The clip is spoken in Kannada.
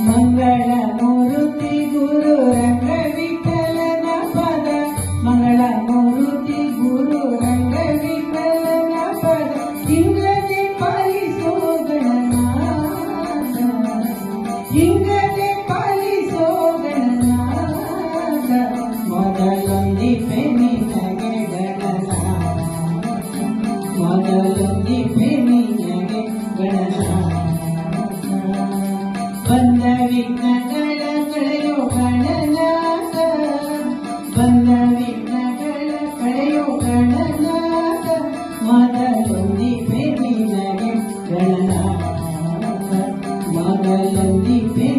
ಮಂಗಳ ಮೂರುತಿ ಗುರು ರಂಗ ವಿಠಲನ ಪದ ಮಂಗಳ ಮೂರುತಿ ಗುರು ರಂಗ ವಿಠಲನ ಪದ ಇಂಗದೆ ಪಾಲಿಸೋ ಗಣನಾಥ ಇಂಗದೆ ಪಾಲಿಸೋ ಗಣನಾಥ ಮೊದಲೊಂದಿಪೆ ನಿನಗೆ ಗಣನಾಥ ಮೊದಲೊಂದಿಪೆ ನಿನಗೆ ಗಣನಾಥ ಬಂದ ವಿಘ್ನಗಳ ಕಳೆಯೋ ಗಣನಾಥ ಬಂದ ವಿಘ್ನಗಳ ಕಳೆಯೋ ಗಣನಾಥ ಮೊದಲೊಂದಿಪೆ ನಿನಗೆ ಗಣನಾಥ ಮೊದಲೊಂದಿಪೆ